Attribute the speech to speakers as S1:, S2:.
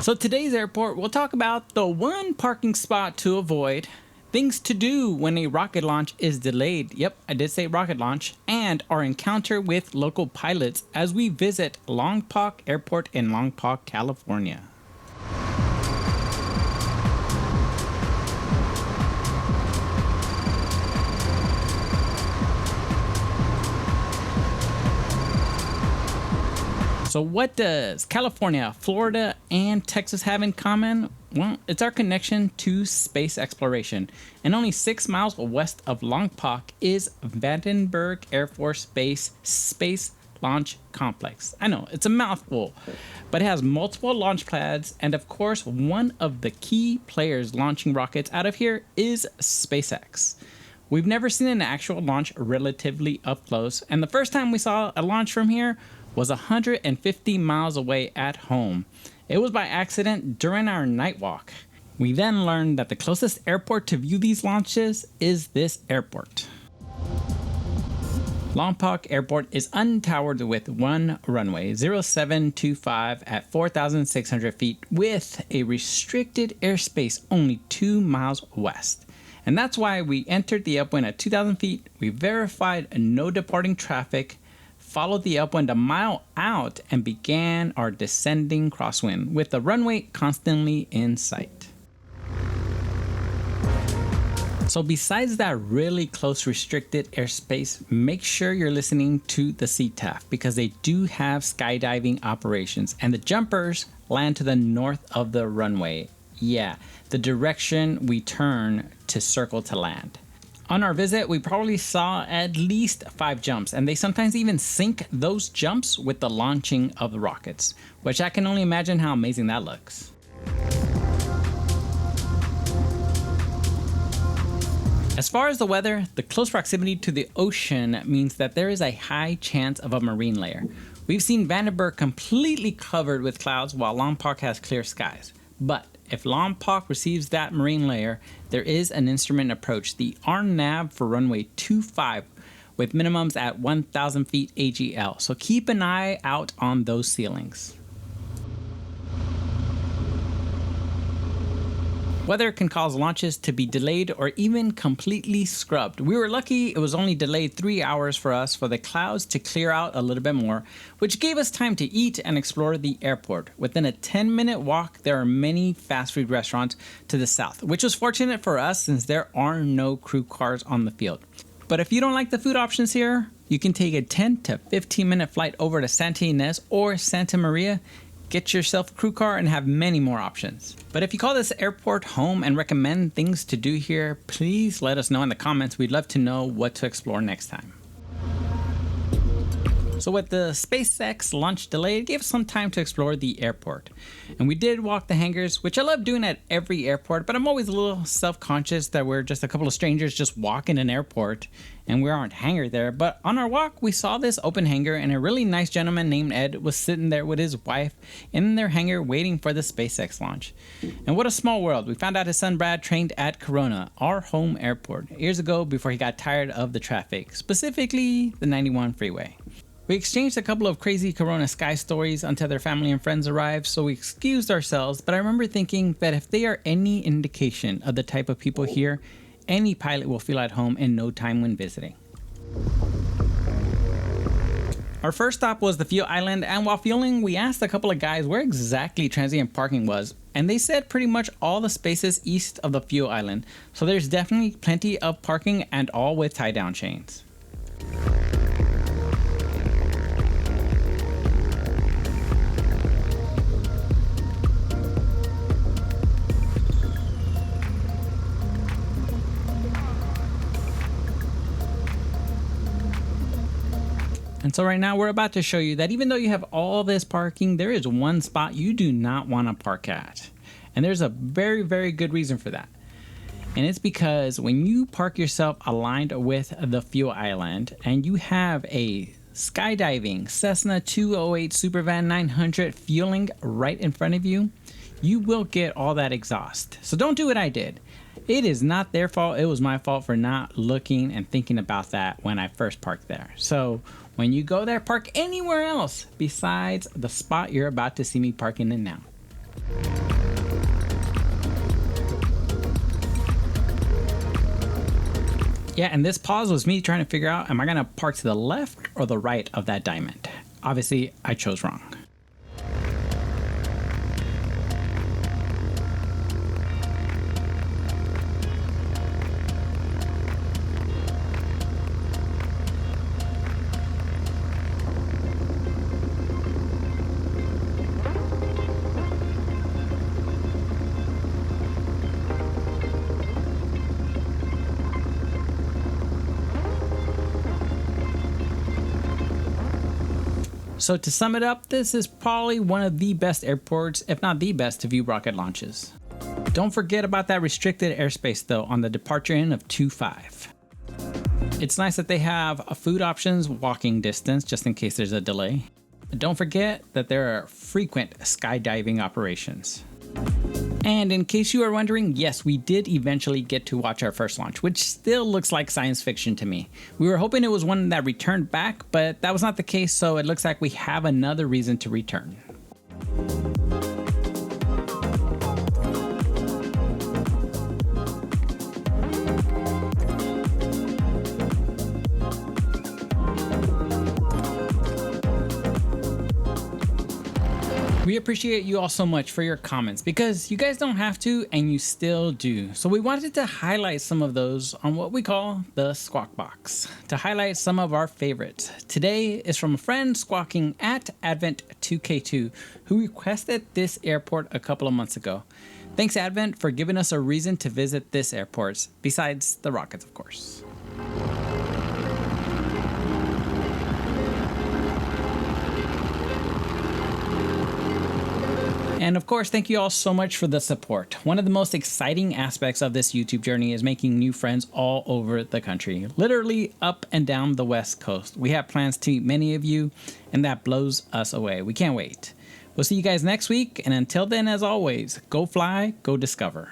S1: So today's airport, we'll talk about the one parking spot to avoid, things to do when a rocket launch is delayed. Yep, I did say rocket launch. And our encounter with local pilots as we visit Lompoc Airport in Lompoc, California. So what does California, Florida, and Texas have in common? Well, it's our connection to space exploration. And only 6 miles west of Lompoc is Vandenberg Air Force Base Space Launch Complex. I know, it's a mouthful, but it has multiple launch pads. And of course, one of the key players launching rockets out of here is SpaceX. We've never seen an actual launch relatively up close. And the first time we saw a launch from here was 150 miles away at home. It was by accident during our night walk. We then learned that the closest airport to view these launches is this airport. Lompoc Airport is untowered with one runway, 0725 at 4,600 feet with a restricted airspace only 2 miles west. And that's why we entered the upwind at 2,000 feet, we verified no departing traffic, followed the upwind a mile out, and began our descending crosswind with the runway constantly in sight. So besides that really close restricted airspace, make sure you're listening to the CTAF because they do have skydiving operations and the jumpers land to the north of the runway. Yeah, the direction we turn to circle to land. On our visit, we probably saw at least 5 jumps, and they sometimes even sync those jumps with the launching of the rockets, which I can only imagine how amazing that looks. As far as the weather, the close proximity to the ocean means that there is a high chance of a marine layer. We've seen Vandenberg completely covered with clouds while Lompoc has clear skies. But if Lompoc receives that marine layer, there is an instrument approach, the RNAV for runway 25, with minimums at 1,000 feet AGL. So keep an eye out on those ceilings. Weather can cause launches to be delayed or even completely scrubbed. We were lucky it was only delayed 3 hours for us for the clouds to clear out a little bit more, which gave us time to eat and explore the airport. Within a 10-minute walk, there are many fast food restaurants to the south, which was fortunate for us since there are no crew cars on the field. But if you don't like the food options here, you can take a 10 to 15-minute flight over to Santa Ynez or Santa Maria. Get yourself a crew car and have many more options. But if you call this airport home and recommend things to do here, please let us know in the comments. We'd love to know what to explore next time. So with the SpaceX launch delay, it gave us some time to explore the airport. And we did walk the hangars, which I love doing at every airport, but I'm always a little self-conscious that we're just a couple of strangers just walking an airport and we aren't hangar there. But on our walk, we saw this open hangar and a really nice gentleman named Ed was sitting there with his wife in their hangar waiting for the SpaceX launch. And what a small world. We found out his son Brad trained at Corona, our home airport, years ago before he got tired of the traffic, specifically the 91 freeway. We exchanged a couple of crazy Corona sky stories until their family and friends arrived, so we excused ourselves, but I remember thinking that if they are any indication of the type of people here, any pilot will feel at home in no time when visiting. Our first stop was the fuel island, and while fueling, we asked a couple of guys where exactly transient parking was, and they said pretty much all the spaces east of the fuel island, so there's definitely plenty of parking and all with tie-down chains. And so right now we're about to show you that even though you have all this parking, there is one spot you do not want to park at. And there's a very, very good reason for that. And it's because when you park yourself aligned with the fuel island and you have a skydiving Cessna 208 Supervan 900 fueling right in front of you, you will get all that exhaust. So don't do what I did. It is not their fault. It was my fault for not looking and thinking about that when I first parked there. So when you go there, park anywhere else besides the spot you're about to see me parking in now. Yeah, and this pause was me trying to figure out, am I going to park to the left or the right of that diamond? Obviously, I chose wrong. So to sum it up, this is probably one of the best airports, if not the best, to view rocket launches. Don't forget about that restricted airspace though on the departure end of 25. It's nice that they have food options walking distance just in case there's a delay. Don't forget that there are frequent skydiving operations. And in case you are wondering, yes, we did eventually get to watch our first launch, which still looks like science fiction to me. We were hoping it was one that returned back, but that was not the case, so it looks like we have another reason to return. We appreciate you all so much for your comments because you guys don't have to and you still do. So we wanted to highlight some of those on what we call the Squawk Box to highlight some of our favorites. Today is from a friend squawking at Advent2K2 who requested this airport a couple of months ago. Thanks Advent for giving us a reason to visit this airport, besides the rockets of course. And of course, thank you all so much for the support. One of the most exciting aspects of this YouTube journey is making new friends all over the country, literally up and down the West Coast. We have plans to meet many of you, and that blows us away. We can't wait. We'll see you guys next week, and until then, as always, go fly, go discover.